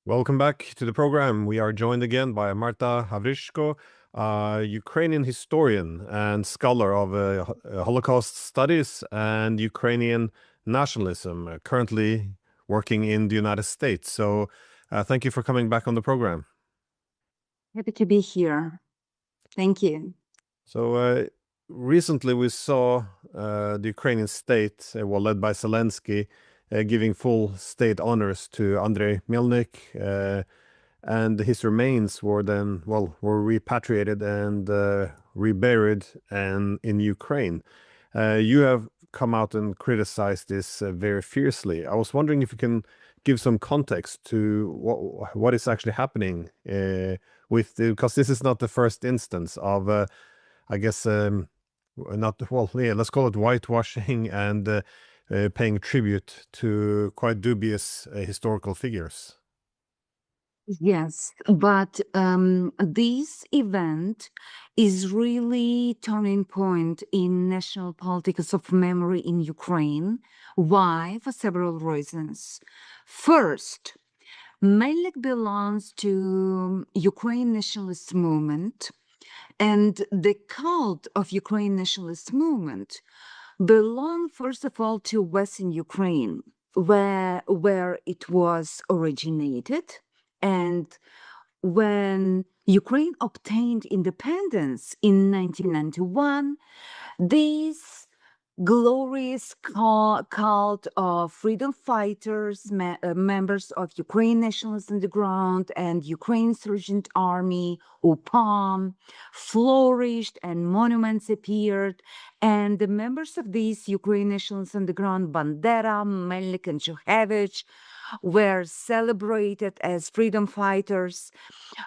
Welcome back to the program. We are joined again by Marta Havryshko, a Ukrainian historian and scholar of Holocaust studies and Ukrainian nationalism, currently working in the United States. So thank you for coming back on the program. Happy to be here. Thank you. So recently we saw the Ukrainian state, led by Zelensky, giving full state honors to Andrei Melnik, and his remains were then, were repatriated and reburied in Ukraine. You have come out and criticized this very fiercely. I was wondering if you can give some context to what is actually happening because this is not the first instance of, I guess, let's call it whitewashing and paying tribute to quite dubious historical figures. Yes, but this event is really turning point in national politics of memory in Ukraine. Why? For several reasons. First, Melnik belongs to Ukraine nationalist movement, and the cult of Ukraine nationalist movement belong first of all to Western Ukraine, where it was originated. And when Ukraine obtained independence in 1991, this glorious cult of freedom fighters, members of Ukraine Nationalist Underground and Ukraine Insurgent Army, UPAM, flourished and monuments appeared. And the members of these Ukraine Nationalist Underground, Bandera, Melnik, and Shuhevich, were celebrated as freedom fighters.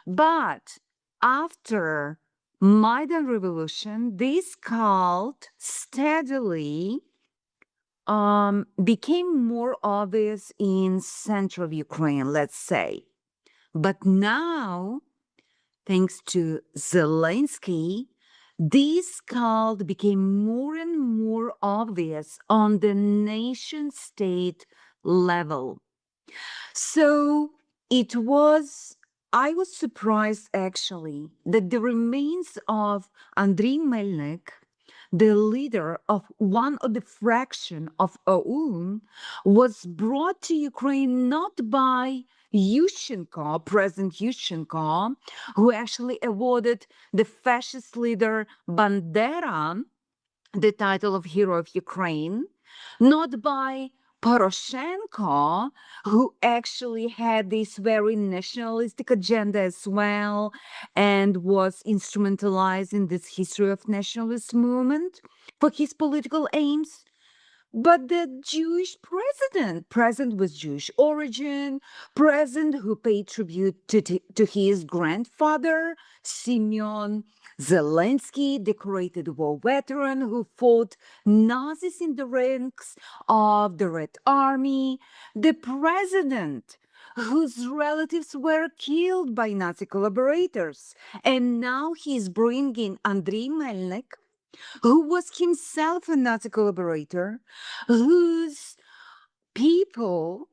But after Maidan Revolution, this cult steadily became more obvious in central Ukraine, let's say. But now, thanks to Zelensky, this cult became more and more obvious on the nation state level. So I was surprised actually that the remains of Andriy Melnik, the leader of one of the fraction of OUN, was brought to Ukraine not by Yushchenko, President Yushchenko, who actually awarded the fascist leader Bandera the title of Hero of Ukraine, not by Poroshenko, who actually had this very nationalistic agenda as well and was instrumentalized in this history of nationalist movement for his political aims. But the Jewish president with Jewish origin, president who paid tribute to his grandfather, Simeon Zelensky, decorated war veteran who fought Nazis in the ranks of the Red Army, the president whose relatives were killed by Nazi collaborators. And now he's bringing Andriy Melnik, who was himself a Nazi collaborator, whose people,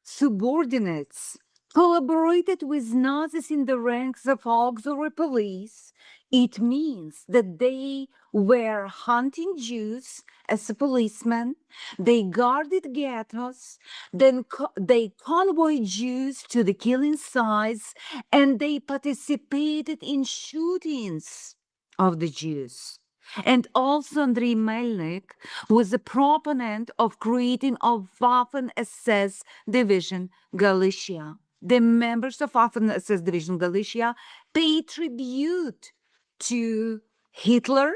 subordinates, collaborated with Nazis in the ranks of auxiliary police. It means that they were hunting Jews as a policeman, they guarded ghettos, then they convoyed Jews to the killing sites, and they participated in shootings of the Jews. And also Andriy Melnik was a proponent of creating a Waffen-SS division Galicia. The members of Waffen-SS division Galicia paid tribute to Hitler.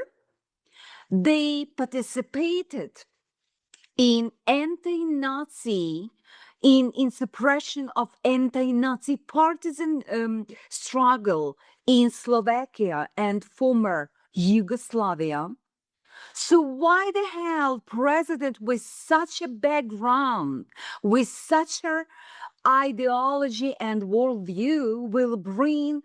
They participated in in suppression of anti-Nazi partisan struggle in Slovakia and former Yugoslavia. So why the hell president with such a background, with such a ideology and worldview will bring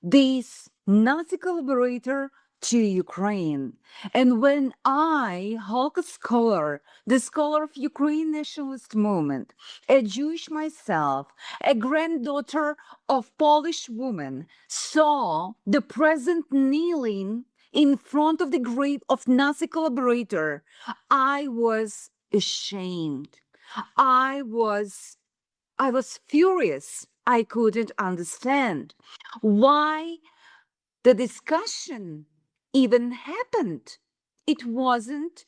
this Nazi collaborator to Ukraine. And when I, Holocaust scholar, the scholar of Ukraine nationalist movement, a Jewish myself, a granddaughter of Polish woman, saw the president kneeling in front of the grave of Nazi collaborator, I was ashamed. I was furious. I couldn't understand why the discussion even happened. It wasn't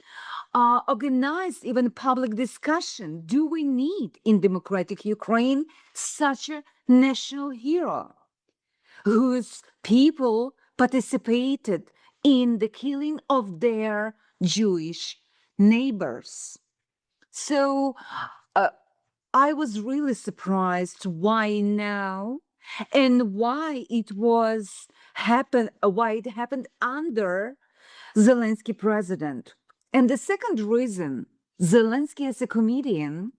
organized, even public discussion. Do we need in democratic Ukraine such a national hero whose people participated in the killing of their Jewish neighbors? So I was really surprised why now and why it happened under Zelensky president. And the second reason, Zelensky as a comedian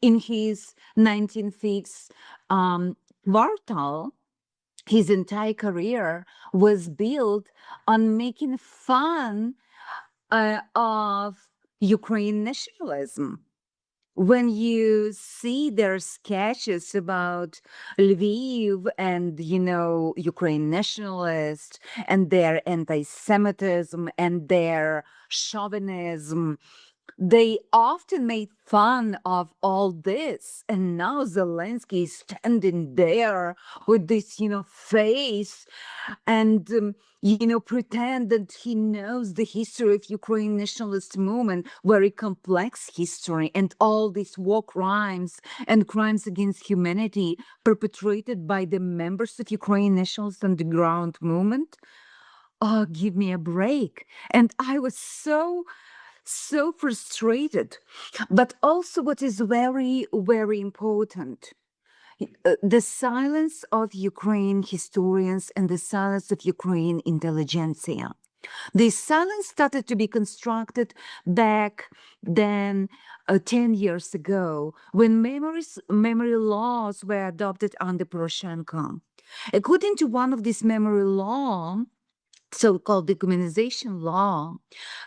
in his 1950s quartal, his entire career was built on making fun of Ukraine nationalism. When you see their sketches about Lviv and, Ukraine nationalists and their anti-Semitism and their chauvinism, they often made fun of all this. And now Zelensky is standing there with this, face and, pretend that he knows the history of Ukraine nationalist movement, very complex history, and all these war crimes and crimes against humanity perpetrated by the members of Ukraine nationalist underground movement. Oh, give me a break. And I was so frustrated. But also what is very, very important, the silence of Ukraine historians and the silence of Ukraine intelligentsia. This silence started to be constructed back then 10 years ago when memory laws were adopted under Poroshenko. According to one of these memory laws, so-called decolonization law,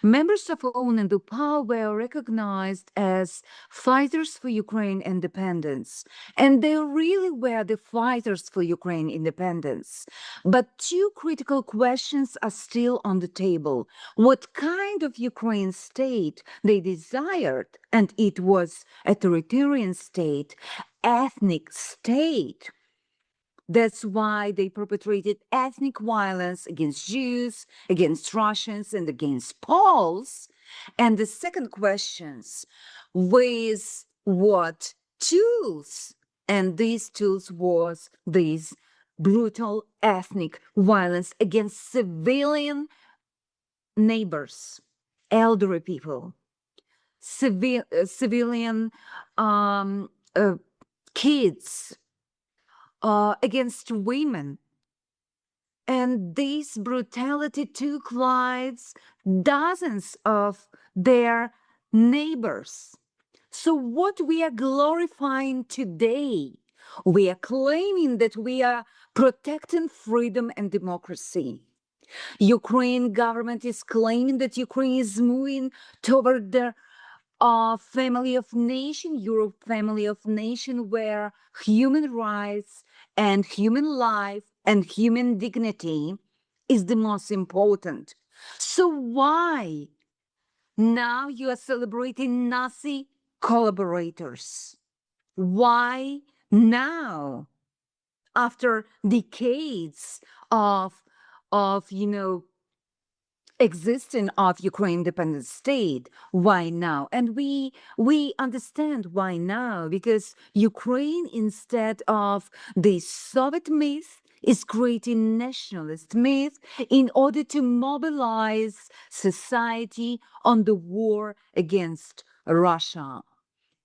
members of OUN and UPA were recognized as fighters for Ukraine independence. And they really were the fighters for Ukraine independence. But two critical questions are still on the table. What kind of Ukraine state they desired, and it was a authoritarian state, ethnic state. That's why they perpetrated ethnic violence against Jews, against Russians, and against Poles. And the second questions, with what tools? And these tools was this brutal ethnic violence against civilian neighbors, elderly people, civilian kids, against women. And this brutality took lives dozens of their neighbors. So what we are glorifying today, we are claiming that we are protecting freedom and democracy. Ukraine government is claiming that Ukraine is moving toward the family of nation, Europe family of nation, where human rights and human life and human dignity is the most important. So why now you are celebrating Nazi collaborators? Why now, after decades of existence of Ukraine independent state? Why now? And we understand why now, because Ukraine, instead of the Soviet myth, is creating nationalist myth in order to mobilize society on the war against Russia.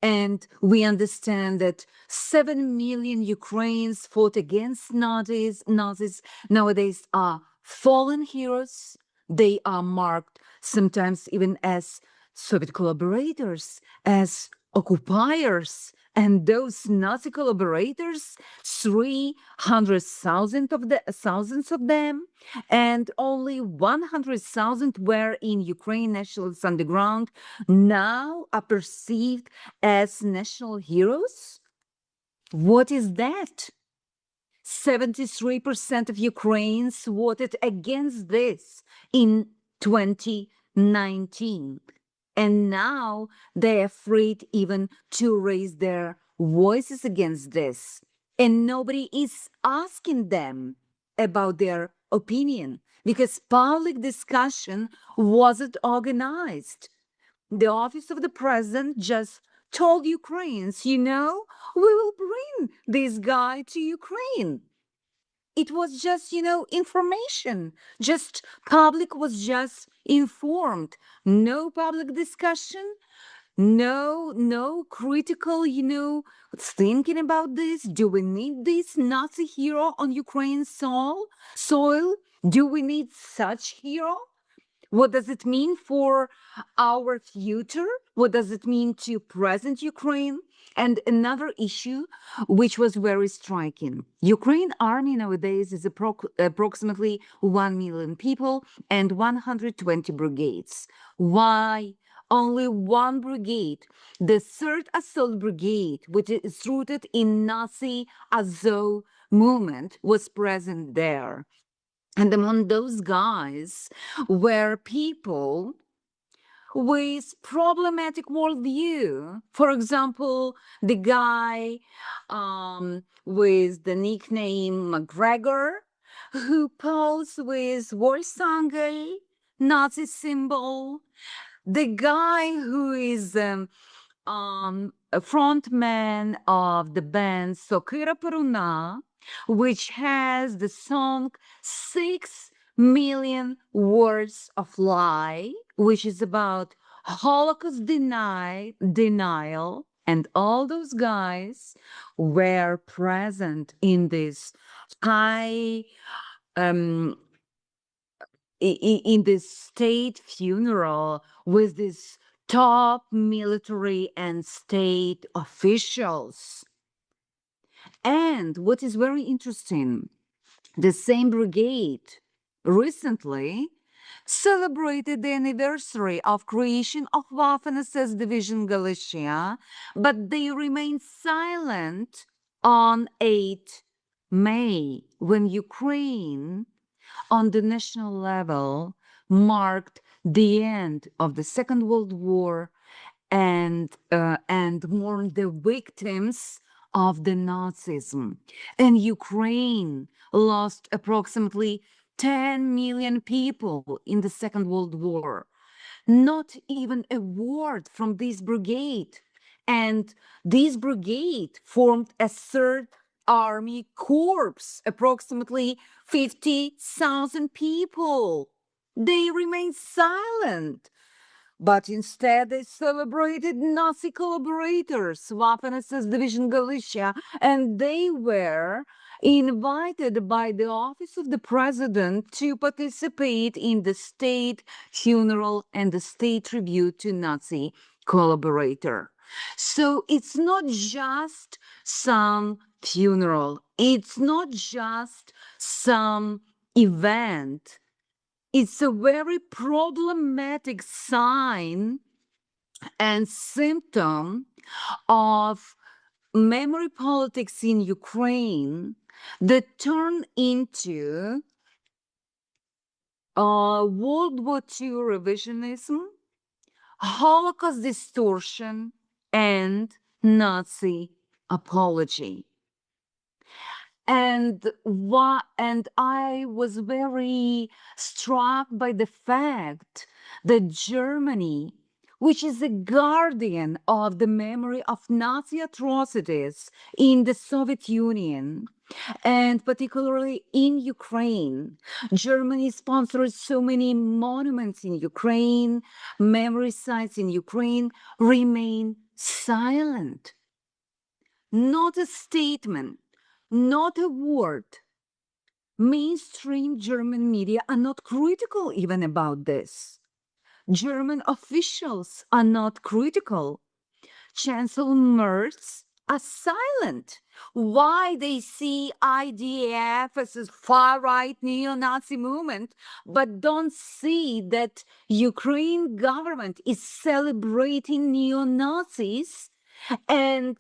And we understand that 7 million Ukrainians fought against Nazis. Nazis nowadays are fallen heroes. They are marked sometimes even as Soviet collaborators, as occupiers, And those Nazi collaborators, 300,000 of the thousands of them, and only 100,000 were in Ukraine nationalists underground, now are perceived as national heroes? What is that? 73% of Ukrainians voted against this in 2019. And now they're afraid even to raise their voices against this. And nobody is asking them about their opinion because public discussion wasn't organized. The office of the president just told Ukrainians, we will bring this guy to Ukraine. It was just, information. Just public was just informed. No public discussion. No critical, thinking about this. Do we need this Nazi hero on Ukraine's soil? Do we need such hero? What does it mean for our future? What does it mean to present Ukraine? And another issue, which was very striking. Ukraine army nowadays is approximately 1 million people and 120 brigades. Why only one brigade, the 3rd Assault Brigade, which is rooted in Nazi Azov movement, was present there? And among those guys were people with problematic worldview. For example, the guy with the nickname McGregor, who posed with Warsangai, Nazi symbol. The guy who is a frontman of the band Sokira Peruna, which has the song 6 million words of lie, which is about Holocaust denial. And all those guys were present in this high, in this state funeral with this top military and state officials. And what is very interesting, the same brigade recently celebrated the anniversary of creation of Waffen-SS Division Galicia, but they remained silent on 8 May when Ukraine, on the national level, marked the end of the Second World War and mourned the victims of the Nazism. And Ukraine lost approximately 10 million people in the Second World War. Not even a word from this brigade. And this brigade formed a 3rd Army Corps, approximately 50,000 people. They remained silent. But instead, they celebrated Nazi collaborators, Waffen-SS Division Galicia, and they were invited by the office of the president to participate in the state funeral and the state tribute to Nazi collaborator. So it's not just some funeral, it's not just some event. It's a very problematic sign and symptom of memory politics in Ukraine that turn into World War II revisionism, Holocaust distortion, and Nazi apology. And I was very struck by the fact that Germany, which is a guardian of the memory of Nazi atrocities in the Soviet Union, and particularly in Ukraine, Germany sponsors so many monuments in Ukraine, memory sites in Ukraine, remain silent. Not a statement, not a word. Mainstream German media are not critical even about this. German officials are not critical. Chancellor Merz are silent. Why they see IDF as a far-right neo-Nazi movement, but don't see that Ukraine government is celebrating neo-Nazis and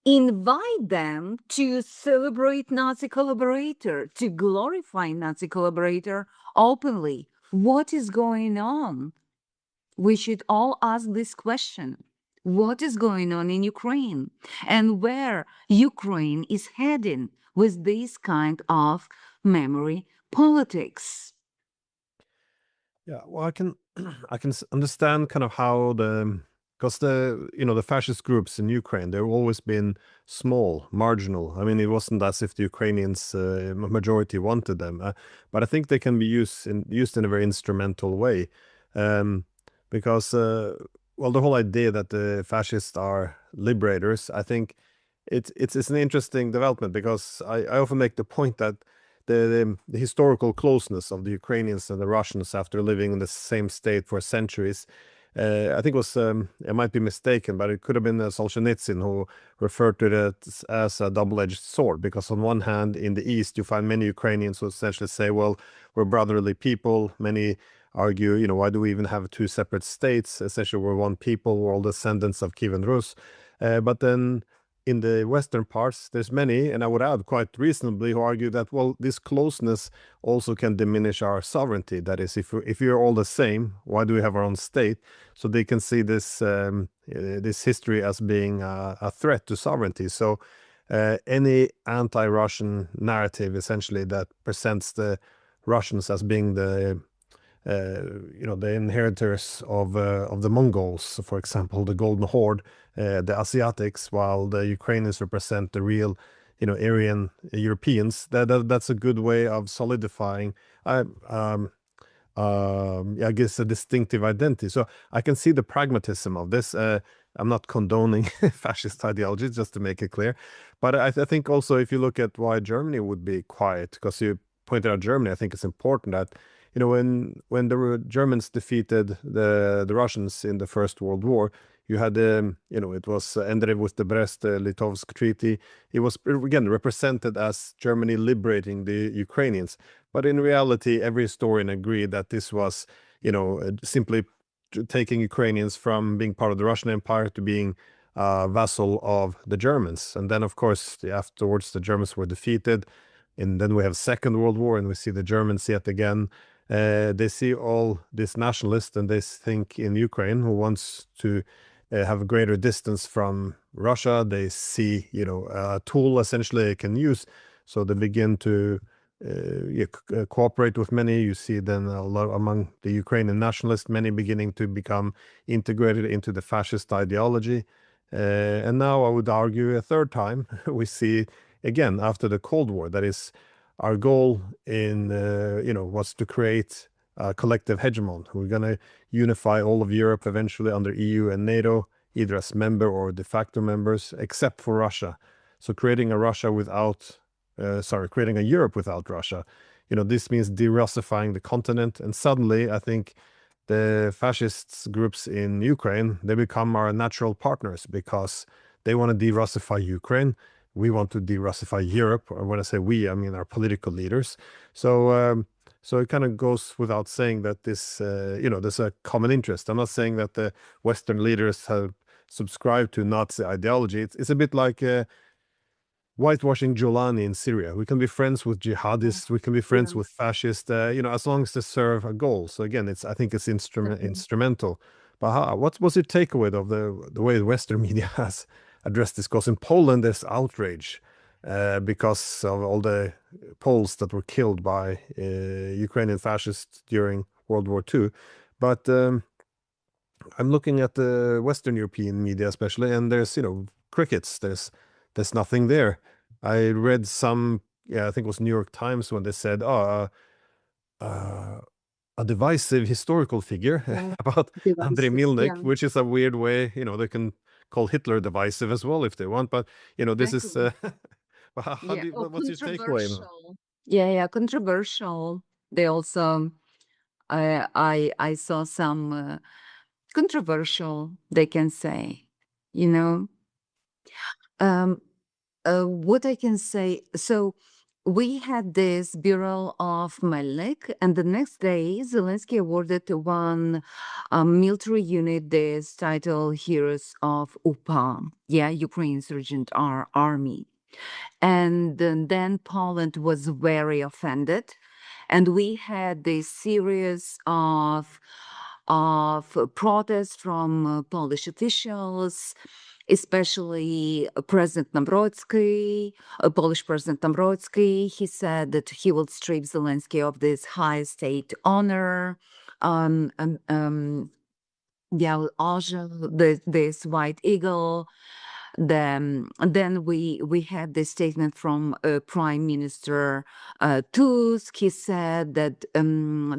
invite them to celebrate Nazi collaborator, to glorify Nazi collaborator openly. What is going on? We should all ask this question. What is going on in Ukraine and where Ukraine is heading with this kind of memory politics? Yeah, well, I can understand kind of how the because the fascist groups in Ukraine, they've always been small, marginal. I mean, it wasn't as if the Ukrainians majority wanted them, but I think they can be used in a very instrumental way, um, because well, the whole idea that the fascists are liberators, I think it's an interesting development because I often make the point that the historical closeness of the Ukrainians and the Russians after living in the same state for centuries. I think it was, I might be mistaken, but it could have been Solzhenitsyn who referred to it as a double-edged sword, because on one hand, in the East, you find many Ukrainians who essentially say, well, we're brotherly people. Many argue, why do we even have two separate states? Essentially, we're one people, we're all descendants of Kievan Rus. But then in the western parts, there's many, and I would add quite reasonably, who argue that, well, this closeness also can diminish our sovereignty. That is, if you're all the same, why do we have our own state? So they can see this history as being a threat to sovereignty. So any anti-Russian narrative, essentially, that presents the Russians as being the inheritors of the Mongols, for example, the Golden Horde, the Asiatics, while the Ukrainians represent the real, Aryan Europeans. That's a good way of solidifying, I guess, a distinctive identity. So I can see the pragmatism of this. I'm not condoning fascist ideology, just to make it clear. But I think also, if you look at why Germany would be quiet, because you pointed out Germany, I think it's important that when the Germans defeated the Russians in the First World War, you had it was ended with the Brest-Litovsk Treaty. It was again represented as Germany liberating the Ukrainians, but in reality, every historian agreed that this was simply taking Ukrainians from being part of the Russian Empire to being a vassal of the Germans. And then, of course, afterwards, the Germans were defeated. And then we have Second World War, and we see the Germans yet again. They see all these nationalists, and they think in Ukraine, who wants to have a greater distance from Russia. They see, a tool essentially they can use. So they begin to cooperate with many. You see then a lot among the Ukrainian nationalists, many beginning to become integrated into the fascist ideology. And now I would argue a third time, we see again after the Cold War, that is, our goal was to create a collective hegemon. We're going to unify all of Europe eventually under EU and NATO, either as member or de facto members, except for Russia. So creating a Europe without Russia. This means de-Russifying the continent. And suddenly, I think the fascist groups in Ukraine, they become our natural partners because they want to de-Russify Ukraine. We want to de-Russify Europe. Or when I say we, I mean our political leaders. So it kind of goes without saying that this, there's a common interest. I'm not saying that the Western leaders have subscribed to Nazi ideology. It's a bit like whitewashing Giuliani in Syria. We can be friends with jihadists. We can be friends with fascists. As long as they serve a goal. So again, I think it's instrumental. But what's your takeaway of the way the Western media has addressed this? Because in Poland, there's outrage because of all the Poles that were killed by Ukrainian fascists during World War II. But I'm looking at the Western European media, especially, and there's crickets. There's nothing there. I read I think it was New York Times when they said, a divisive historical figure about Andrei Milnik, which is a weird way, they can call Hitler divisive as well if they want. But, this is, what's your takeaway? Yeah, controversial. They also, I saw some controversial, they can say, What I can say, so we had this burial of Melnik, and the next day, Zelensky awarded to one military unit this title, Heroes of UPA, Ukraine Insurgent Army. And then Poland was very offended, and we had this series of protests from Polish officials, especially President Nawrocki, Polish President Nawrocki. He said that he will strip Zelensky of this high state honor. Um, um, um, this white eagle. Then we had this statement from Prime Minister Tusk. He said that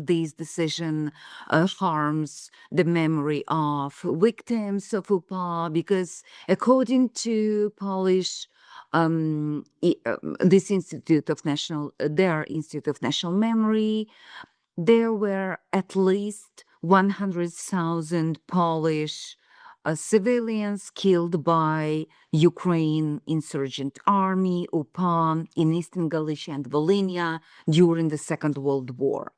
this decision harms the memory of victims of UPA because, according to Polish this Institute of National, their Institute of National Memory, there were at least 100,000 Polish civilians killed by Ukraine insurgent army, UPA, in Eastern Galicia and Volhynia during the Second World War.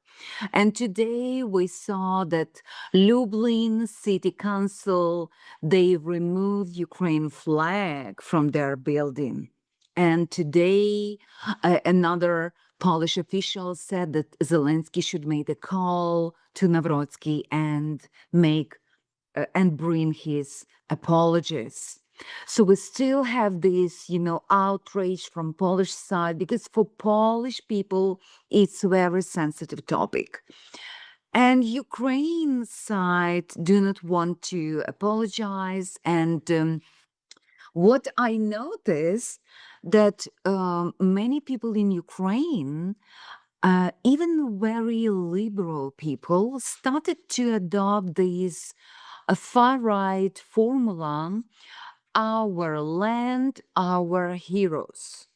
And today we saw that Lublin City Council, they removed Ukraine flag from their building. And today another Polish official said that Zelensky should make a call to Nawrocki and make and bring his apologies. So we still have this, outrage from Polish side because for Polish people, it's a very sensitive topic. And Ukraine side do not want to apologize. And what I noticed that many people in Ukraine, even very liberal people, started to adopt this far-right formula, our land, our heroes.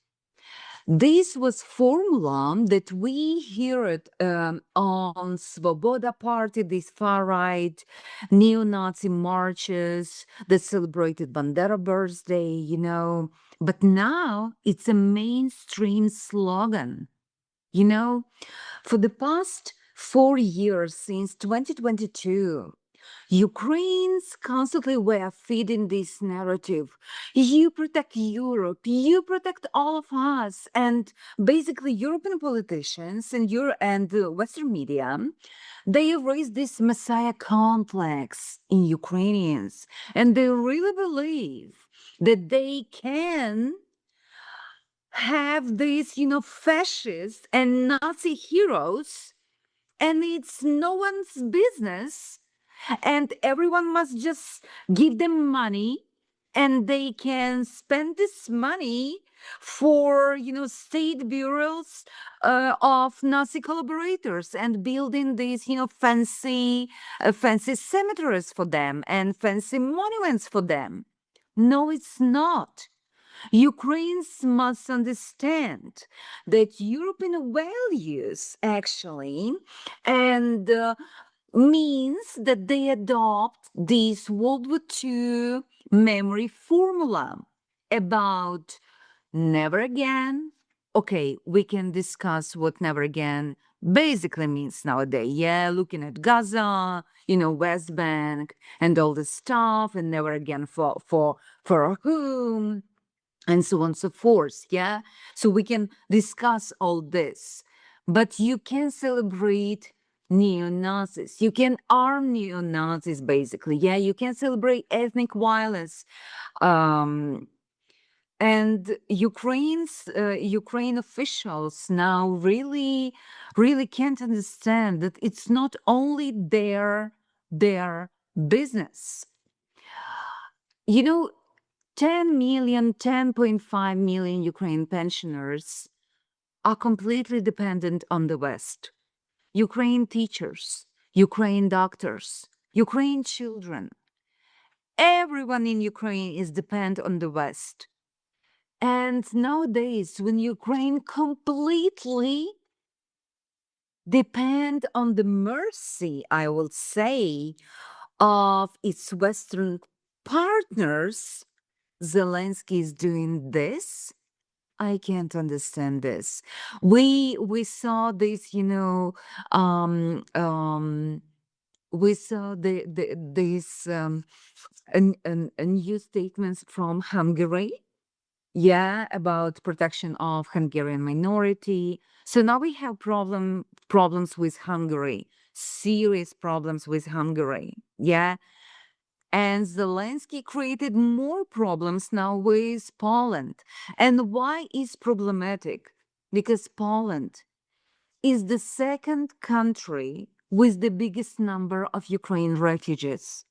This was formula that we heard on Svoboda Party, these far-right neo-Nazi marches that celebrated Bandera birthday, But now it's a mainstream slogan. For the past 4 years, since 2022, Ukrainians constantly were feeding this narrative. You protect Europe, you protect all of us. And basically, European politicians and the Western media, they raised this messiah complex in Ukrainians. And they really believe that they can have these, fascist and Nazi heroes, and it's no one's business, and everyone must just give them money, and they can spend this money for, state bureaus of Nazi collaborators and building these, fancy cemeteries for them and fancy monuments for them. No, it's not. Ukrainians must understand that European values actually and means that they adopt this World War II memory formula about never again. Okay, we can discuss what never again basically means nowadays. Yeah, looking at Gaza, West Bank and all this stuff, and never again for whom, and so on and so forth. Yeah. So we can discuss all this. But you can celebrate neo-Nazis. You can arm neo-Nazis, basically. Yeah. You can celebrate ethnic violence. And Ukraine officials now really, really can't understand that it's not only their business. 10 million, 10.5 million Ukraine pensioners are completely dependent on the West. Ukraine teachers, Ukraine doctors, Ukraine children. Everyone in Ukraine is dependent on the West. And nowadays, when Ukraine completely depend on the mercy, I will say, of its Western partners, Zelensky is doing this? I can't understand this. We saw this, we saw these new statements from Hungary, yeah, about protection of Hungarian minority. So now we have problems with Hungary, serious problems with Hungary, yeah. And Zelensky created more problems now with Poland. And why is problematic? Because Poland is the second country with the biggest number of Ukraine refugees.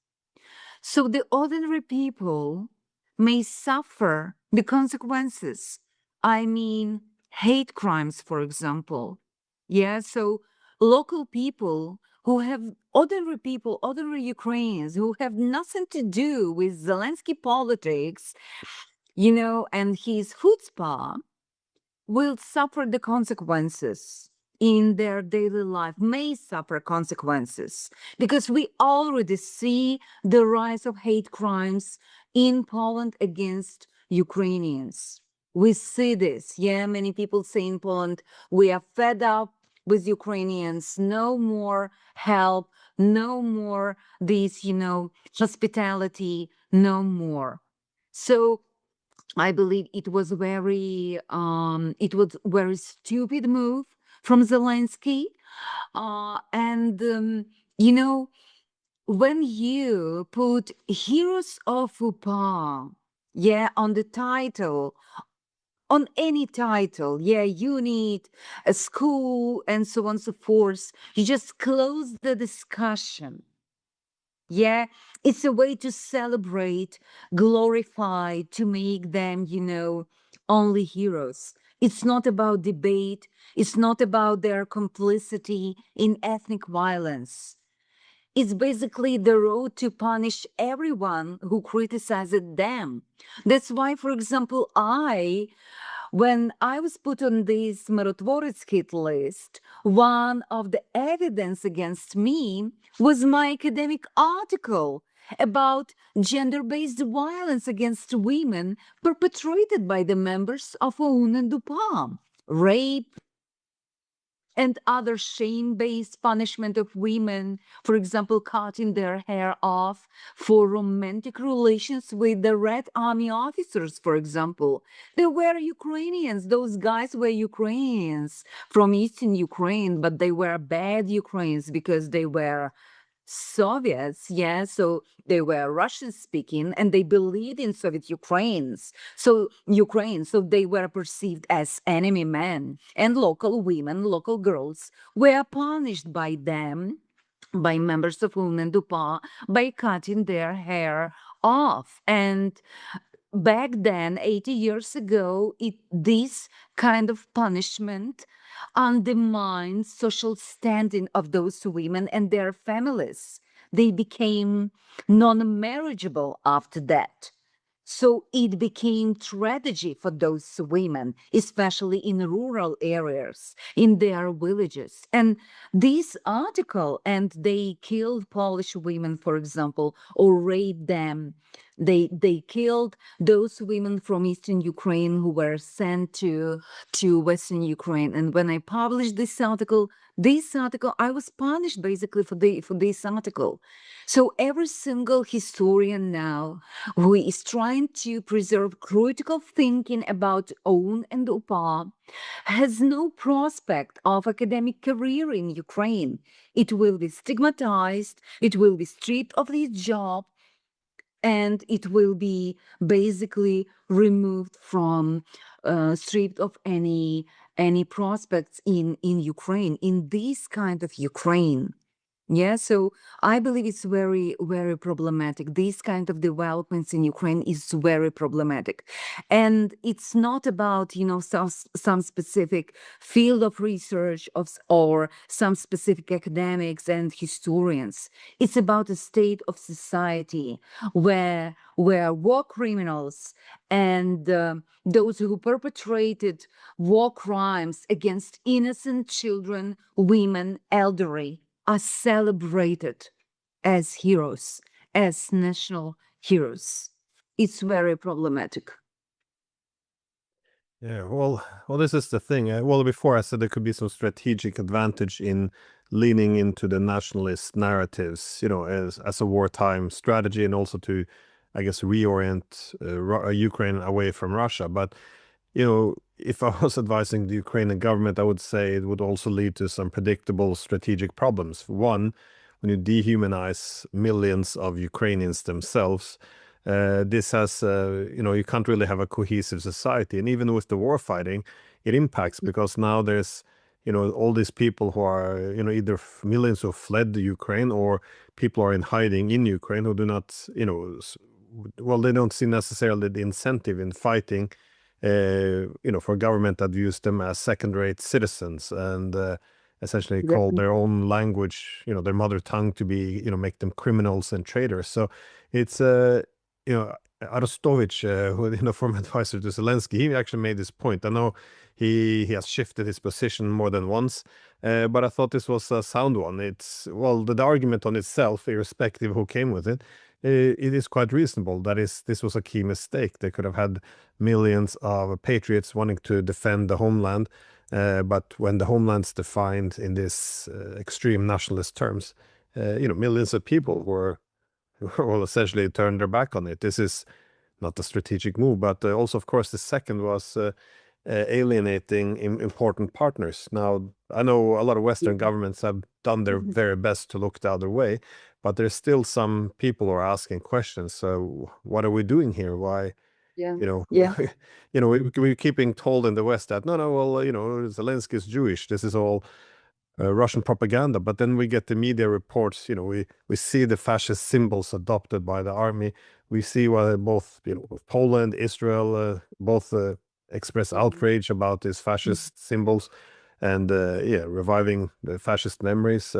So the ordinary people may suffer the consequences. I mean, hate crimes, for example. Yeah, so local people who have ordinary people, ordinary Ukrainians who have nothing to do with Zelensky politics, and his chutzpah, will suffer the consequences in their daily life, may suffer consequences, because we already see the rise of hate crimes in Poland against Ukrainians. We see this. Yeah, many people say in Poland, we are fed up with Ukrainians, no more help, no more this, hospitality, no more. So I believe it was very stupid move from Zelensky. And you know, when you put Heroes of UPA, yeah, on the title, on any title, yeah, you need a school and so on and so forth, you just close the discussion. Yeah, it's a way to celebrate, glorify, to make them, only heroes. It's not about debate. It's not about their complicity in ethnic violence. It's basically the road to punish everyone who criticizes them. That's why, for example, when I was put on this Mirotvorets hit list, one of the evidence against me was my academic article about gender-based violence against women perpetrated by the members of OUN and UPA, rape, and other shame-based punishment of women, for example, cutting their hair off for romantic relations with the Red Army officers, for example. They were Ukrainians. Those guys were Ukrainians from Eastern Ukraine, but they were bad Ukrainians because they were Soviets, yeah, so they were Russian speaking and they believed in Soviet Ukraine, so they were perceived as enemy men, and local women, local girls were punished by them, by members of UN and UPA, by cutting their hair off. And back then, 80 years ago, this kind of punishment undermined social standing of those women and their families. They became non-marriageable after that. So it became tragedy for those women, especially in rural areas, in their villages. And this article, and they killed Polish women, for example, or raped them. They killed those women from Eastern Ukraine who were sent to Western Ukraine. And when I published this article, I was punished basically for this article. So every single historian now who is trying to preserve critical thinking about OUN and UPA has no prospect of academic career in Ukraine. It will be stigmatized, it will be stripped of its job, and it will be basically removed from, stripped of any prospects in Ukraine, in this kind of Ukraine. Yeah, so I believe it's very, very problematic. These kind of developments in Ukraine is very problematic. And it's not about, some specific field of research or some specific academics and historians. It's about a state of society where war criminals and those who perpetrated war crimes against innocent children, women, elderly, are celebrated as heroes, as national heroes. it's very problematic. Yeah, well, this is the thing. Well, before I said there could be some strategic advantage in leaning into the nationalist narratives, as a wartime strategy, and also to, I guess, reorient Ukraine away from Russia. But if I was advising the Ukrainian government, I would say it would also lead to some predictable strategic problems. One, when you dehumanize millions of Ukrainians themselves, this has, you can't really have a cohesive society. And even with the war fighting, it impacts because now there's, all these people who are, either millions who fled the Ukraine or people are in hiding in Ukraine who do not, well, they don't see necessarily the incentive in fighting, for a government that views them as second-rate citizens and essentially call their own language, their mother tongue to be, make them criminals and traitors. So it's, Arostovich, who, former advisor to Zelensky, he actually made this point. I know he has shifted his position more than once, but I thought this was a sound one. It's, well, the argument on itself, irrespective of who came with it, it is quite reasonable. That is, this was a key mistake. They could have had millions of patriots wanting to defend the homeland, but when the homeland's defined in this extreme nationalist terms, millions of people were well, essentially turned their back on it. This is not a strategic move, but also, of course, the second was alienating important partners. Now, I know a lot of Western governments have done their very best to look the other way, but there's still some people who are asking questions. So, what are we doing here? Why? Yeah. We're keeping told in the West that no, well, Zelensky is Jewish. This is all Russian propaganda. But then we get the media reports. We see the fascist symbols adopted by the army. We see both Poland, Israel, both express outrage about these fascist symbols, and reviving the fascist memories.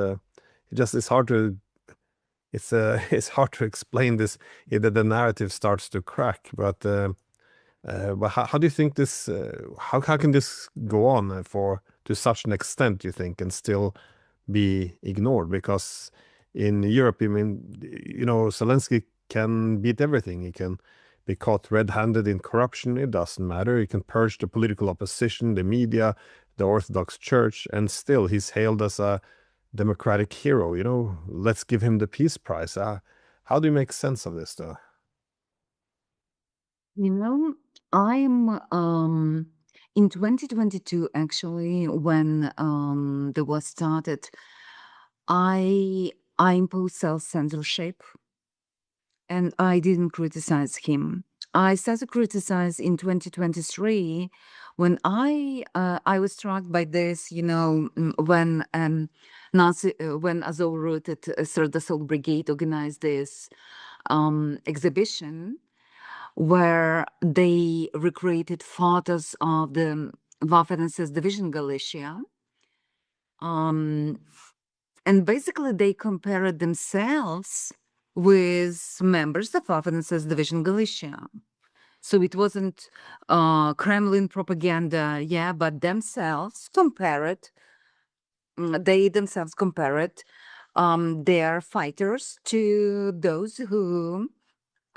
It's hard to it's hard to explain this. The narrative starts to crack, but how do you think this? How can this go on to such an extent? You think, and still be ignored? Because in Europe, I mean, Zelensky can beat everything. He can be caught red-handed in corruption. It doesn't matter. He can purge the political opposition, the media, the Orthodox Church, and still he's hailed as a democratic hero. Let's give him the Peace Prize. How do you make sense of this, though? I'm in 2022 actually when the war started, I imposed self-censorship and I didn't criticize him. I started to criticize in 2023 when I was struck by this, when Nazi when Azov rooted Third Assault Brigade organized this exhibition where they recreated photos of the Waffen-SS Division Galicia. And basically they compared themselves with members of Waffen-SS Division Galicia. So it wasn't Kremlin propaganda, but they themselves compared their fighters to those who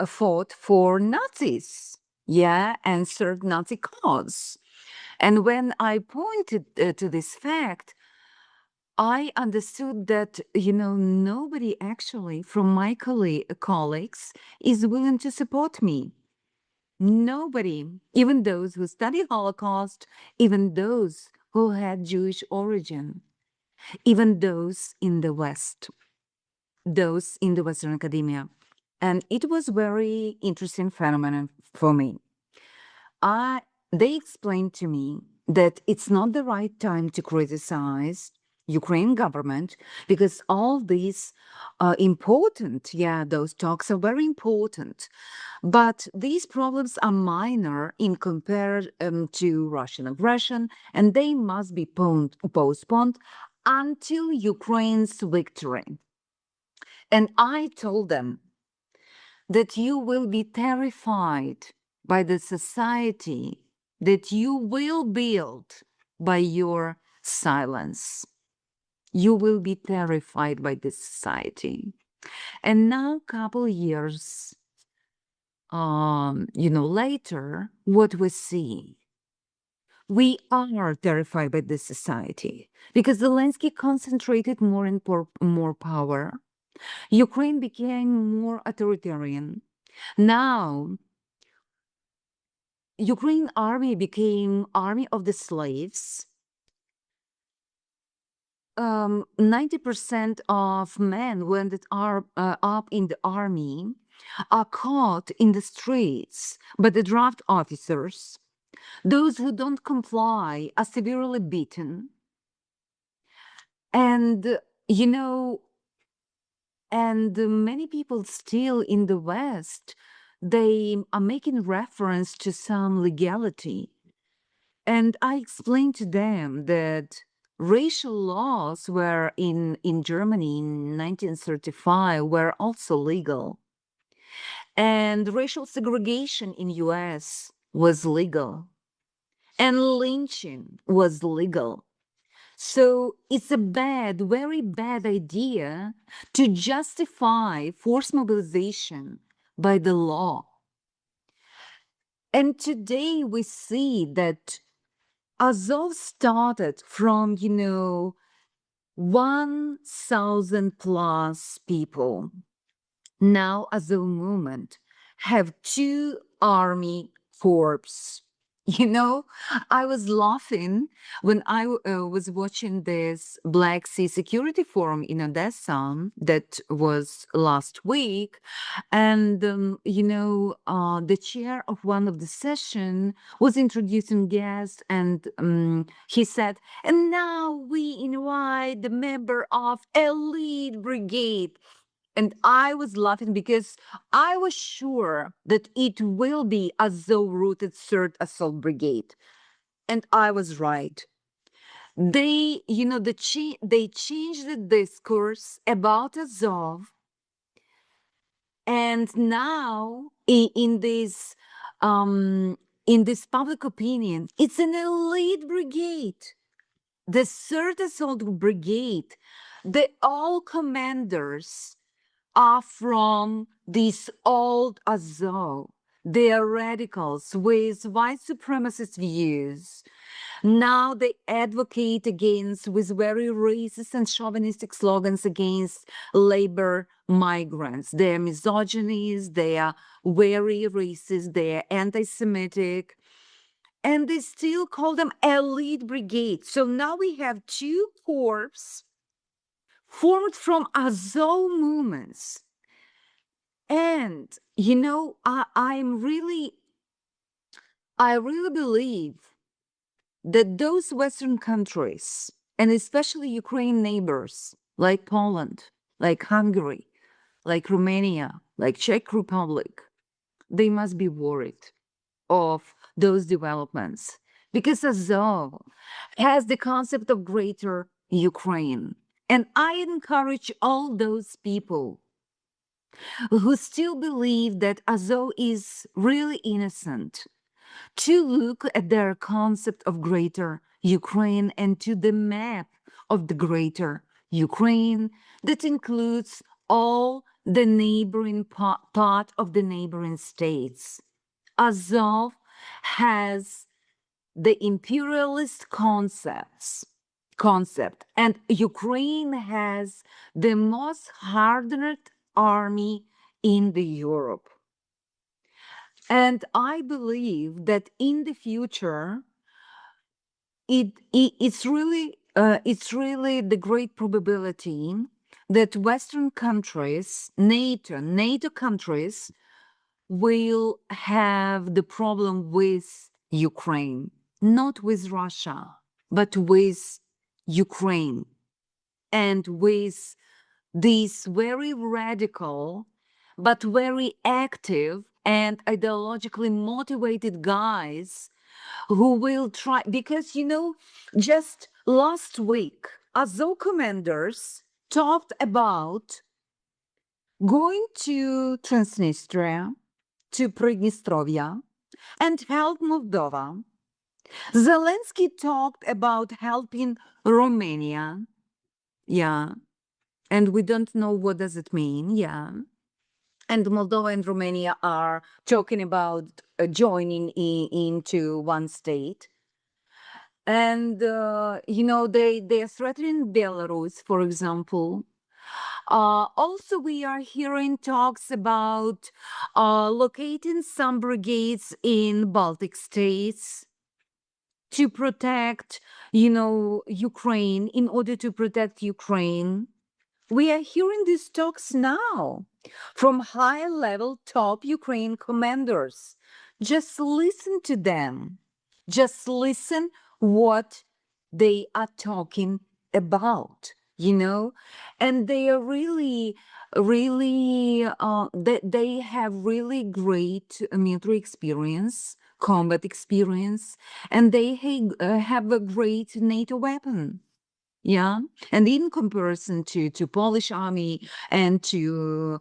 fought for Nazis, and served Nazi cause. And when I pointed to this fact, I understood that, nobody actually from my colleagues is willing to support me. Nobody, even those who study Holocaust, even those who had Jewish origin, even those in the West, those in the Western academia. And it was very interesting phenomenon for me. They explained to me that it's not the right time to criticize Ukraine government because all these are important. Those talks are very important. But these problems are minor in compared to Russian aggression, and they must be postponed until Ukraine's victory. And I told them that you will be terrified by the society that you will build by your silence. You will be terrified by this society. And now, couple years later, what we see. We are terrified by this society because Zelensky concentrated more and more power. Ukraine became more authoritarian. Now, Ukraine army became army of the slaves. 90% of men who ended up in the army are caught in the streets by the draft officers. Those who don't comply are severely beaten. And, many people still in the West, they are making reference to some legality. And I explained to them that racial laws were in Germany in 1935 were also legal. And racial segregation in US was legal. And lynching was legal. So it's a very bad idea to justify forced mobilization by the law. And today we see that Azov started from, 1,000 plus people. Now Azov movement have 2 army corps. I was laughing when I was watching this Black Sea Security Forum in Odessa that was last week. And, the chair of one of the session was introducing guests and he said, and now we invite the member of elite brigade. And I was laughing because I was sure that it will be Azov-rooted 3rd Assault Brigade. And I was right. They, they changed the discourse about Azov. And now in this public opinion, it's an elite brigade. The 3rd Assault Brigade, all commanders are from this old Azov. They are radicals with white supremacist views. Now they advocate with very racist and chauvinistic slogans against labor migrants. They are misogynists, they are very racist, they are anti-Semitic, and they still call them elite brigade. So now we have 2 corps formed from Azov movements. And, I really believe that those Western countries, and especially Ukraine neighbors, like Poland, like Hungary, like Romania, like Czech Republic, they must be worried of those developments because Azov has the concept of greater Ukraine. And I encourage all those people who still believe that Azov is really innocent to look at their concept of greater Ukraine and to the map of the greater Ukraine that includes all the neighboring part of the neighboring states. Azov has the imperialist concept, and Ukraine has the most hardened army in the Europe. And I believe that in the future, it's really the great probability that Western countries, NATO countries, will have the problem with Ukraine, not with Russia, but with Ukraine, and with these very radical but very active and ideologically motivated guys who will try, because just last week Azov commanders talked about going to Transnistria, to Pridnestrovia, and help Moldova. Zelensky talked about helping Romania. Yeah. And we don't know what does it mean. Yeah. And Moldova and Romania are talking about joining into one state. And they are threatening Belarus, for example. Also, we are hearing talks about locating some brigades in Baltic states to protect, Ukraine, in order to protect Ukraine. We are hearing these talks now from high level top Ukraine commanders. Just listen to them. Just listen what they are talking about, and they are really, really, they have really great military experience, combat experience, and they have a great NATO weapon. Yeah, and in comparison to Polish army and to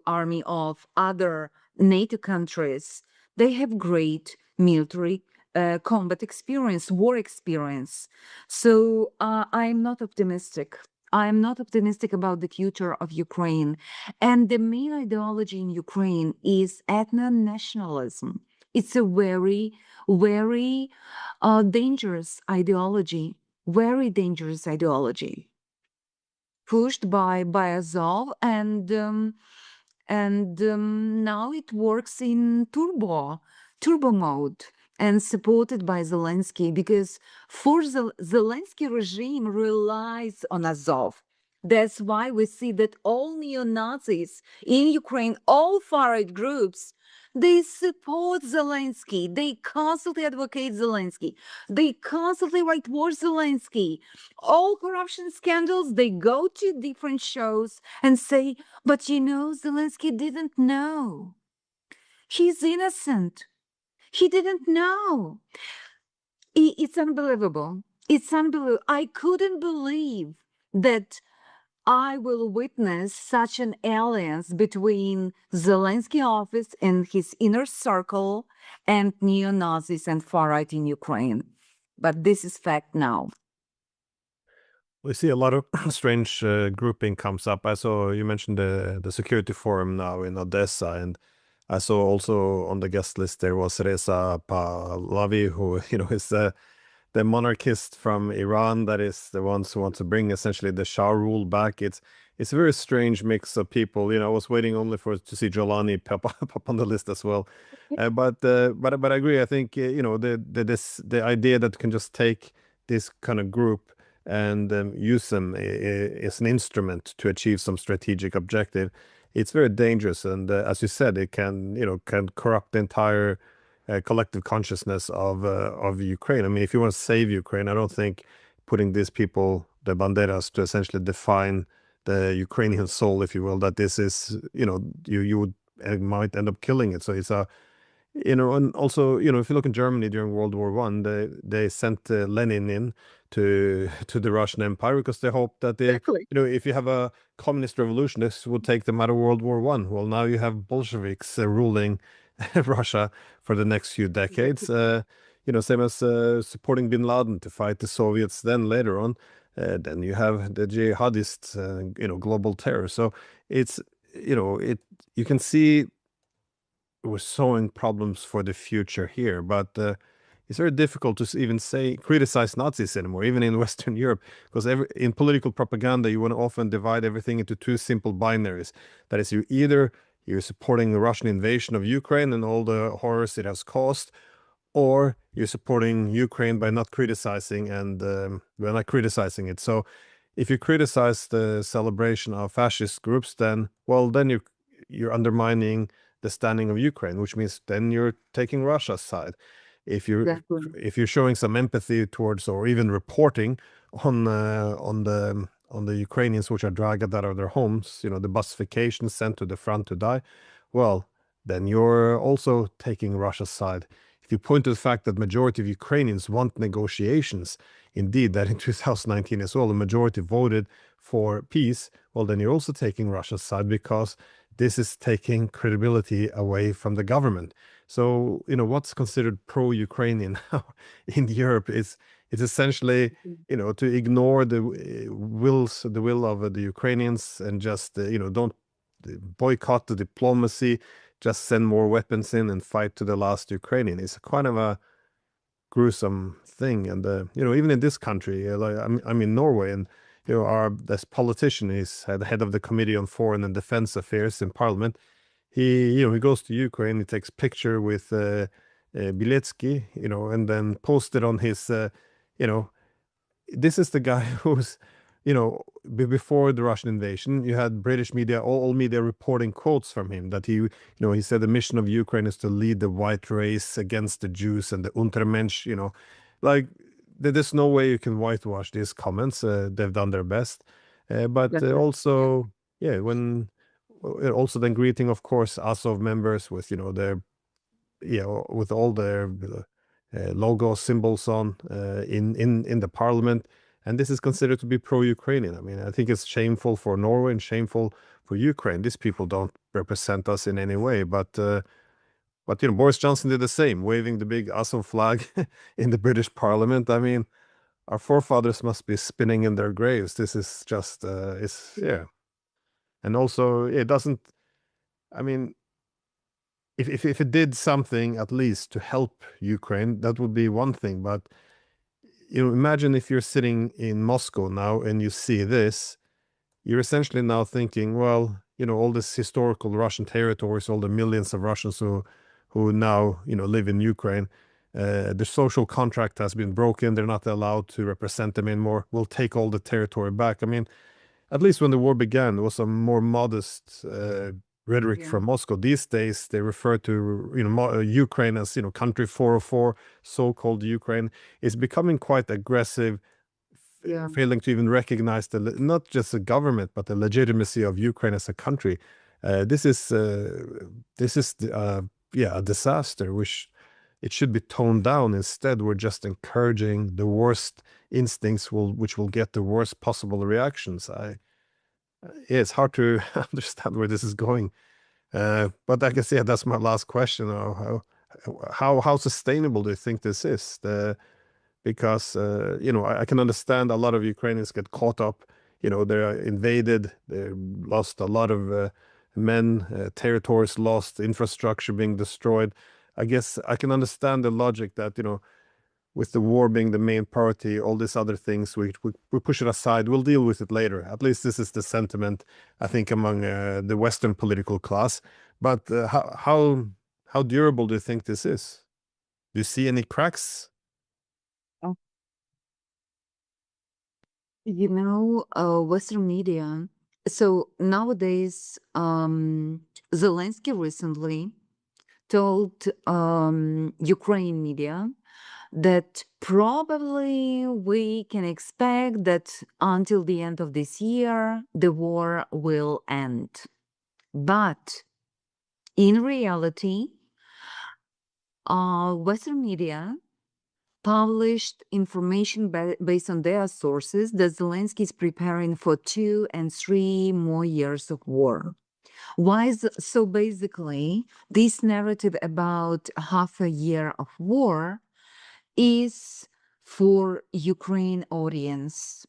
army of other NATO countries, they have great military combat experience, war experience. So I'm not optimistic. I'm not optimistic about the future of Ukraine. And the main ideology in Ukraine is ethno-nationalism. It's a very, very dangerous ideology, very dangerous ideology pushed by Azov, and now it works in turbo mode and supported by Zelensky, because for Zelensky regime relies on Azov. That's why we see that all neo-Nazis in Ukraine, all far-right groups, they support Zelensky. They constantly advocate Zelensky. They constantly write war Zelensky. All corruption scandals, they go to different shows and say, but Zelensky didn't know. He's innocent. He didn't know. It's unbelievable. It's unbelievable. I couldn't believe that I will witness such an alliance between Zelensky office and his inner circle and neo-Nazis and far-right in Ukraine. But this is fact now. We see a lot of strange grouping comes up. I saw you mentioned the security forum now in Odessa, and I saw also on the guest list there was Reza Pahlavi, who is the monarchist from Iran, that is the ones who want to bring essentially the Shah rule back. It's a very strange mix of people. I was waiting only to see Jolani pop on the list as well. But I agree. I think the idea that can just take this kind of group and use them as an instrument to achieve some strategic objective, it's very dangerous. And as you said, it can corrupt the entire collective consciousness of Ukraine. I mean, if you want to save Ukraine, I don't think putting these people, the banderas, to essentially define the Ukrainian soul, if you will, that this is, you would might end up killing it. So it's and also, if you look in Germany during World War One, they sent Lenin in to the Russian Empire because they hoped that Exactly. if you have a communist revolution, this would take them out of World War One. Well, now you have Bolsheviks ruling Russia for the next few decades. Same as supporting Bin Laden to fight the Soviets. Then later on, then you have the jihadists, global terror. So it's you can see we're sowing problems for the future here, but it's very difficult to even criticize Nazis anymore, even in Western Europe, because in political propaganda you want to often divide everything into two simple binaries. That is, you're supporting the Russian invasion of Ukraine and all the horrors it has caused, or you're supporting Ukraine by not criticizing it. So if you criticize the celebration of fascist groups, then you're undermining the standing of Ukraine, which means then you're taking Russia's side. Exactly. If you're showing some empathy towards, or even reporting on the Ukrainians which are dragged out of their homes, the busification sent to the front to die, well, then you're also taking Russia's side. If you point to the fact that majority of Ukrainians want negotiations, indeed, that in 2019 as well, the majority voted for peace, well, then you're also taking Russia's side, because this is taking credibility away from the government. So, what's considered pro-Ukrainian now in Europe is it's essentially, to ignore the will of the Ukrainians and just, don't boycott the diplomacy, just send more weapons in and fight to the last Ukrainian. It's kind of a gruesome thing. And even in this country, like I'm in Norway, and our this politician is the head of the Committee on Foreign and Defense Affairs in Parliament. He goes to Ukraine, he takes picture with Bilecki, and then posted on his this is the guy who's, before the Russian invasion, you had British media, all media reporting quotes from him that he said the mission of Ukraine is to lead the white race against the Jews and the Untermensch, like there's no way you can whitewash these comments. They've done their best. But also, yeah, also then greeting, of course, Azov members with, their, with all their logo symbols on in the parliament, and this is considered to be pro-Ukrainian. I mean, I think it's shameful for Norway and shameful for Ukraine. These people don't represent us in any way, but Boris Johnson did the same, waving the big Azov flag in the British Parliament. I mean, our forefathers must be spinning in their graves. This is just yeah, and also it doesn't. I mean, if it did something at least to help Ukraine, that would be one thing. But imagine if you're sitting in Moscow now and you see this, you're essentially now thinking, well, all this historical Russian territories, all the millions of Russians who now live in Ukraine, the social contract has been broken. They're not allowed to represent them anymore. We'll take all the territory back. I mean, at least when the war began, there was a more modest rhetoric from Moscow. These days, they refer to Ukraine as country 404, so-called Ukraine. Is becoming quite aggressive, failing to even recognize not just the government but the legitimacy of Ukraine as a country. This is a disaster. Which it should be toned down. Instead, we're just encouraging the worst instincts, which will get the worst possible reactions. It's hard to understand where this is going. But I guess, that's my last question. How sustainable do you think this is? Because I can understand a lot of Ukrainians get caught up. They're invaded. They lost a lot of men, territories lost, infrastructure being destroyed. I guess I can understand the logic that with the war being the main priority, all these other things, we push it aside. We'll deal with it later. At least this is the sentiment, I think, among the Western political class. But how durable do you think this is? Do you see any cracks? Western media. So nowadays, Zelensky recently told Ukraine media that probably we can expect that until the end of this year, the war will end. But in reality, Western media published information based on their sources that Zelensky is preparing for 2 and 3 more years of war. So basically, this narrative about half a year of war is for Ukraine audience.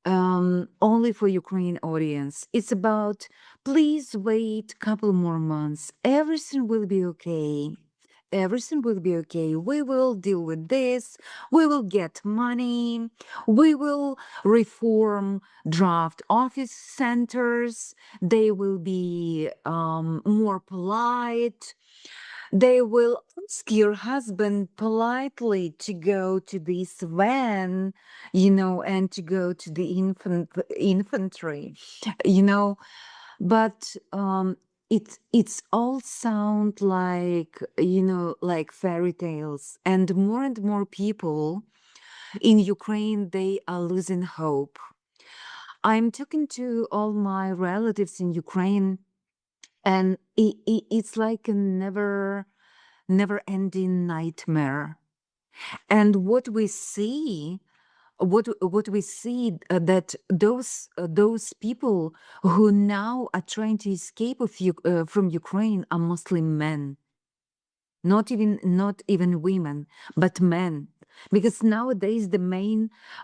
Only for Ukraine audience. It's about, please wait a couple more months. Everything will be okay. Everything will be okay. We will deal with this. We will get money. We will reform draft office centers. They will be more polite. They will ask your husband politely to go to this van, and to go to the infantry, but it's all sound like like fairy tales, and more people in Ukraine, they are losing hope. I'm talking to all my relatives in Ukraine, and it's like a never ending nightmare. And what we see that those people who now are trying to escape from Ukraine are mostly men, not even women, but men, because nowadays the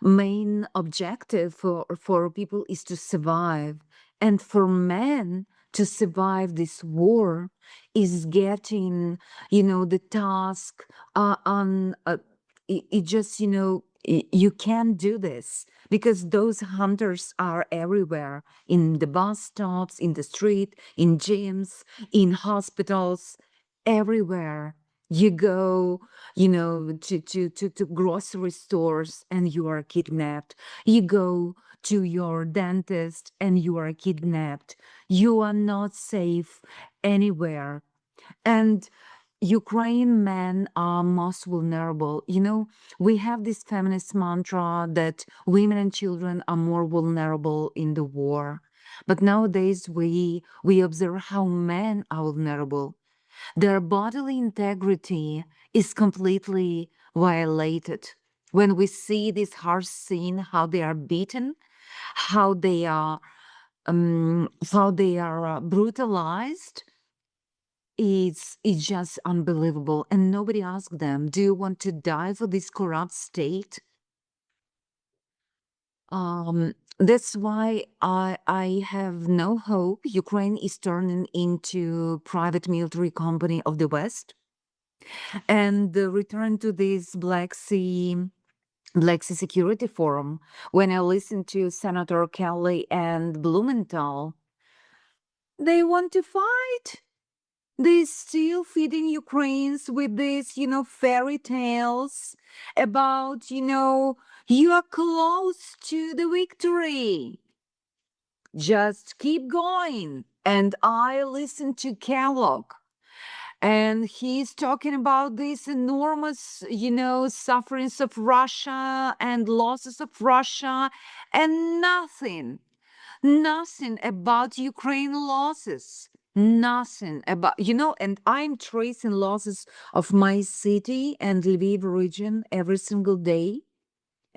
main objective for people is to survive, and for men to survive this war is getting, the task on. It just, you can't do this because those hunters are everywhere in the bus stops, in the street, in gyms, in hospitals, everywhere. You go, to grocery stores and you are kidnapped. You go to your dentist and you are kidnapped. You are not safe anywhere. And Ukraine men are most vulnerable. We have this feminist mantra that women and children are more vulnerable in the war. But nowadays we observe how men are vulnerable. Their bodily integrity is completely violated. When we see this harsh scene, how they are beaten, how they are brutalized, it's just unbelievable. And nobody asked them, do you want to die for this corrupt state? That's why I have no hope Ukraine is turning into private military company of the West and the return to this Black Sea Security Forum. When I listen to Senator Kelly and Blumenthal, they want to fight. They still feeding Ukrainians with these, fairy tales about, you are close to the victory. Just keep going. And I listen to Kellogg, and he's talking about these enormous, sufferings of Russia and losses of Russia, and nothing about Ukraine losses. Nothing about, and I'm tracing losses of my city and Lviv region every single day.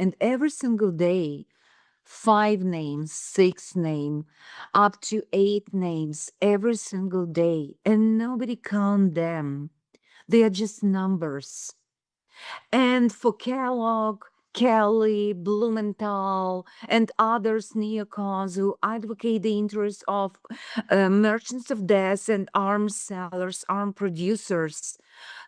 And every single day, 5 names, 6 names, up to 8 names every single day. And nobody count them. They are just numbers. And for Kellogg, Kelly, Blumenthal, and others neocons who advocate the interests of merchants of death and arms sellers, arms producers,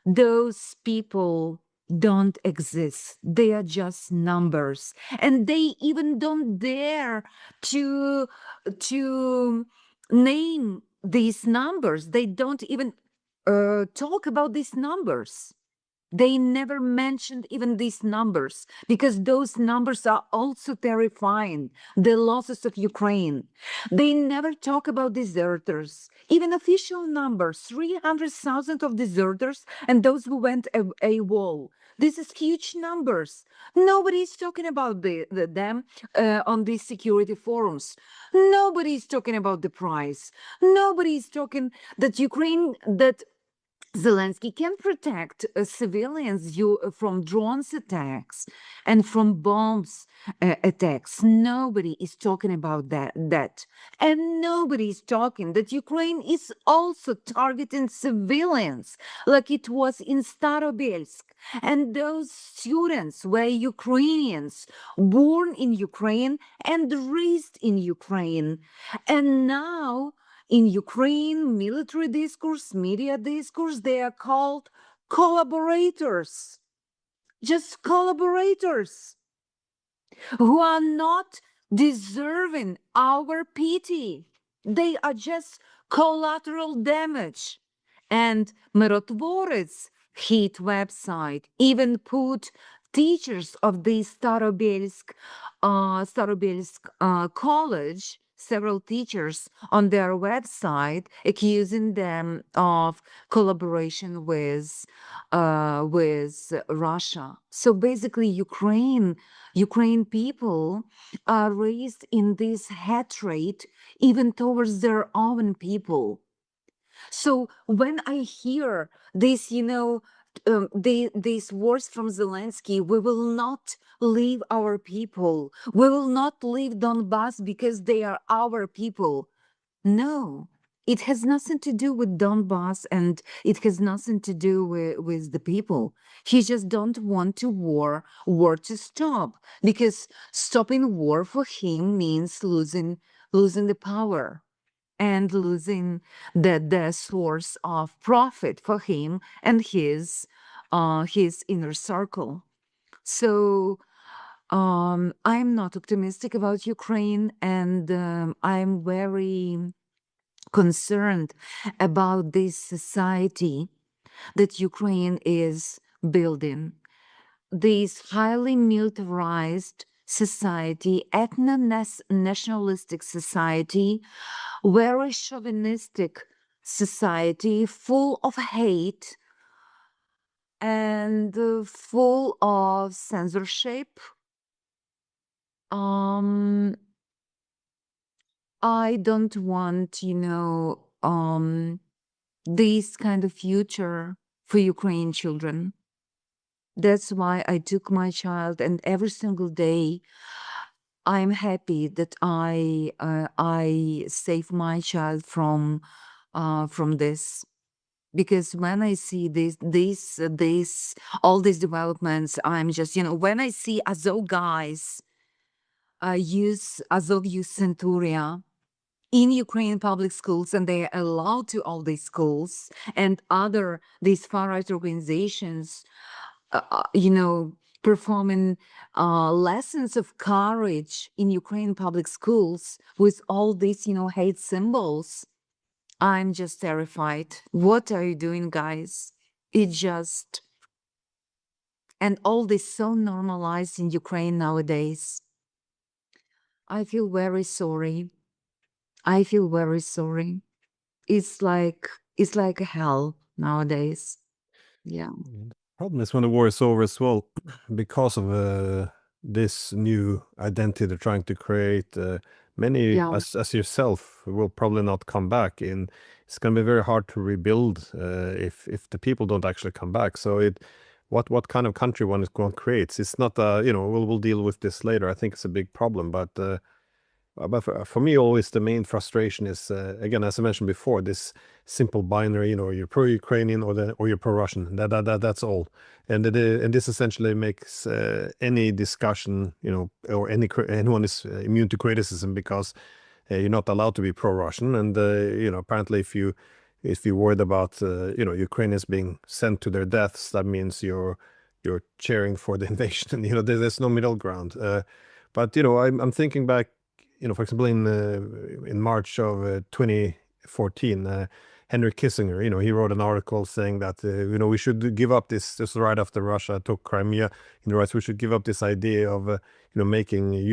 those people don't exist. They are just numbers. And they even don't dare to name these numbers. They don't even talk about these numbers. They never mentioned even these numbers because those numbers are also terrifying. The losses of Ukraine. They never talk about deserters. Even official numbers, 300,000 of deserters and those who went AWOL. This is huge numbers. Nobody is talking about them on these security forums. Nobody is talking about the price. Nobody is talking that Zelensky can protect civilians from drones attacks and from bombs attacks. Nobody is talking about that. And nobody is talking that Ukraine is also targeting civilians like it was in Starobelsk. And those students were Ukrainians, born in Ukraine and raised in Ukraine. And now in Ukraine, military discourse, media discourse, they are called collaborators. Just collaborators who are not deserving our pity. They are just collateral damage. And Mirotvorets hit website even put teachers of the Starobelsk college, several teachers on their website, accusing them of collaboration with Russia. So basically, Ukraine people are raised in this hatred even towards their own people. So when I hear this, these words from Zelensky, we will not leave our people. We will not leave Donbass because they are our people. No, it has nothing to do with Donbass and it has nothing to do with the people. He just don't want to war to stop because stopping war for him means losing the power. and losing the source of profit for him and his inner circle. So I'm not optimistic about Ukraine, and I'm very concerned about this society that Ukraine is building. This highly militarized society, ethno-nationalistic society, very chauvinistic society, full of hate and full of censorship. I don't want, this kind of future for Ukrainian children. That's why I took my child, and every single day I'm happy that I save my child from this. Because when I see this all these developments, I'm just, when I see Azov guys use Centuria in Ukrainian public schools, and they are allowed to all these schools, and other these far right organizations, performing lessons of courage in Ukrainian public schools with all these, hate symbols. I'm just terrified. What are you doing, guys? It just, and all this so normalized in Ukraine nowadays. I feel very sorry. I feel very sorry. It's like hell nowadays. Yeah. The problem is when the war is over as well, because of this new identity they're trying to create. Many, Yeah. as yourself, will probably not come back, and it's going to be very hard to rebuild if the people don't actually come back. So what kind of country one is going to create? It's not we'll deal with this later. I think it's a big problem, but for me, always the main frustration is, again, as I mentioned before, this simple binary. You're pro-Ukrainian or you're pro-Russian. That's all, and this essentially makes any discussion, or anyone is immune to criticism, because you're not allowed to be pro-Russian. And apparently, if you're worried about Ukrainians being sent to their deaths, that means you're cheering for the invasion. There's no middle ground. But I'm thinking back, for example, in March of 2014, Henry Kissinger, he wrote an article saying that we should give up this right after Russia took Crimea. We should give up this idea of making making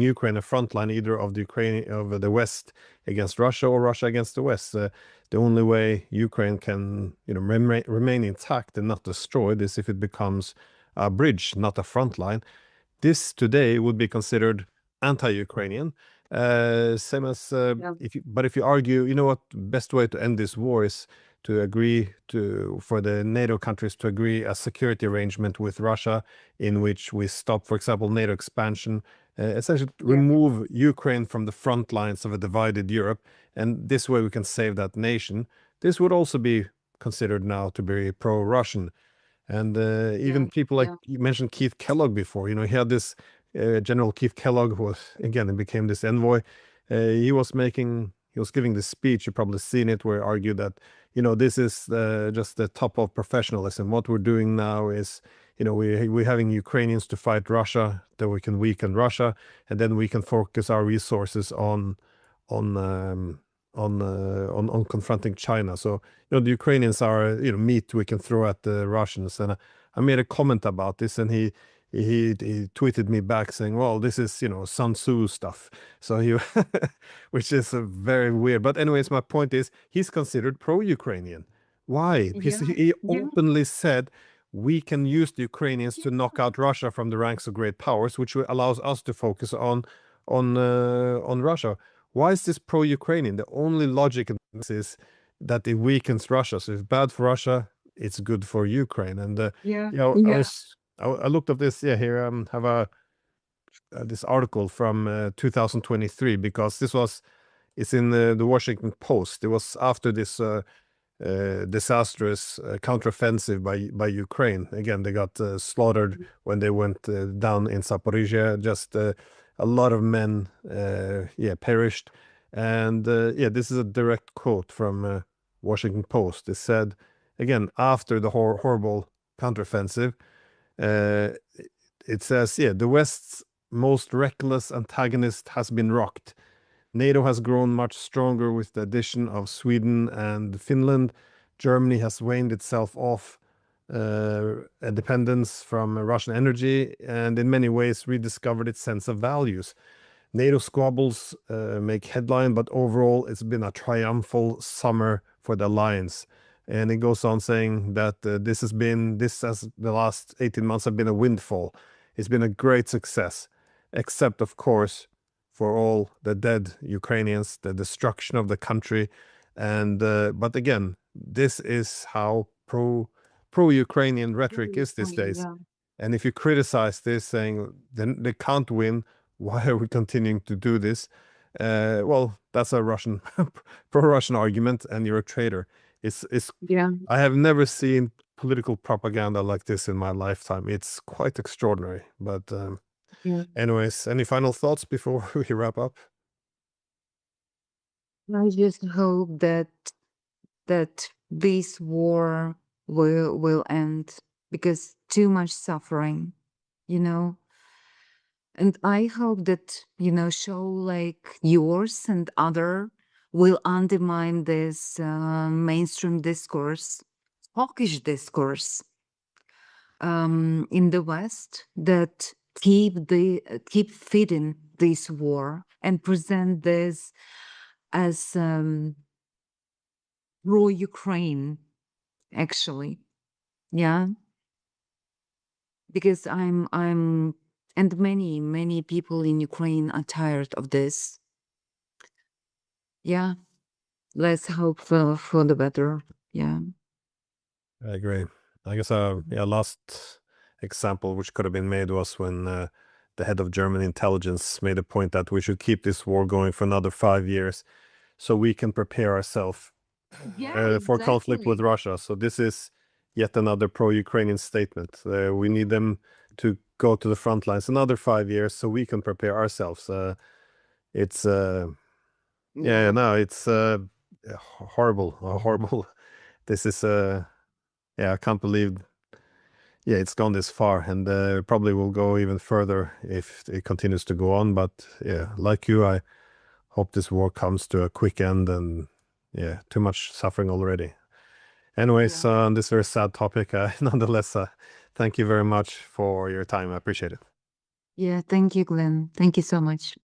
Ukraine a front line, either of the West against Russia or Russia against the West. The only way Ukraine can remain intact and not destroyed is if it becomes a bridge, not a front line. This today would be considered anti-Ukrainian. Same as Yeah. if you argue, what best way to end this war is to agree for the NATO countries to agree a security arrangement with Russia, in which we stop, for example, NATO expansion, essentially remove Ukraine from the front lines of a divided Europe, and this way we can save that nation. This would also be considered now to be pro-Russian. And even people like you mentioned Keith Kellogg before, he had this General Keith Kellogg, who was, again, it became this envoy. He was giving this speech, you've probably seen it, where he argued that, this is just the top of professionalism. What we're doing now is, we're having Ukrainians to fight Russia, that we can weaken Russia, and then we can focus our resources on confronting China. So the Ukrainians are meat we can throw at the Russians. And I made a comment about this, and he tweeted me back saying, "Well, this is Sun Tzu stuff." So which is very weird. But anyways, my point is he's considered pro-Ukrainian. Why? Because he openly said we can use the Ukrainians to knock out Russia from the ranks of great powers, which allows us to focus on Russia. Why is this pro-Ukrainian? The only logic in this is that it weakens Russia. So if it's bad for Russia, it's good for Ukraine. And I looked up this. Here have this article from 2023, because it's in the Washington Post. It was after this disastrous counteroffensive by Ukraine. Again, they got slaughtered when they went down in Zaporizhia. Just a lot of men perished. And yeah, this is a direct quote from Washington Post. It said, again, after the horrible counteroffensive, uh, it says, yeah, the West's most reckless antagonist has been rocked. NATO has grown much stronger with the addition of Sweden and Finland. Germany has weaned itself off a dependence from Russian energy and in many ways rediscovered its sense of values. NATO squabbles make headline, but overall it's been a triumphal summer for the alliance. And it goes on saying that this as the last 18 months have been a windfall. It's been a great success, except of course for all the dead Ukrainians, the destruction of the country, and but again, this is how pro-Ukrainian rhetoric is these days. Yeah. And if you criticize this, saying then they can't win, why are we continuing to do this? Well, that's a Russian pro-Russian argument, and you're a traitor. It's Yeah. I have never seen political propaganda like this in my lifetime. It's quite extraordinary. But Yeah. anyways, any final thoughts before we wrap up? I just hope that this war will end because too much suffering, you know. And I hope that, show like yours and other will undermine this mainstream discourse, hawkish discourse in the West that keep feeding this war and present this as pro-Ukraine, actually. Yeah, because I'm and many people in Ukraine are tired of this. Yeah, let's hope for the better. Yeah. I agree. I guess yeah, last example which could have been made was when the head of German intelligence made a point that we should keep this war going for another 5 years so we can prepare ourselves Yeah, for conflict with exactly. Russia. So this is yet another pro-Ukrainian statement. We need them to go to the front lines another 5 years so we can prepare ourselves. It's yeah, Yeah. no, it's horrible, horrible. This is yeah, I can't believe yeah, it's gone this far, and probably will go even further if it continues to go on. But yeah, like you, I hope this war comes to a quick end, and yeah, too much suffering already. Anyways, Yeah. on this very sad topic, nonetheless, thank you very much for your time. I appreciate it. Yeah. Thank you, Glenn. Thank you so much.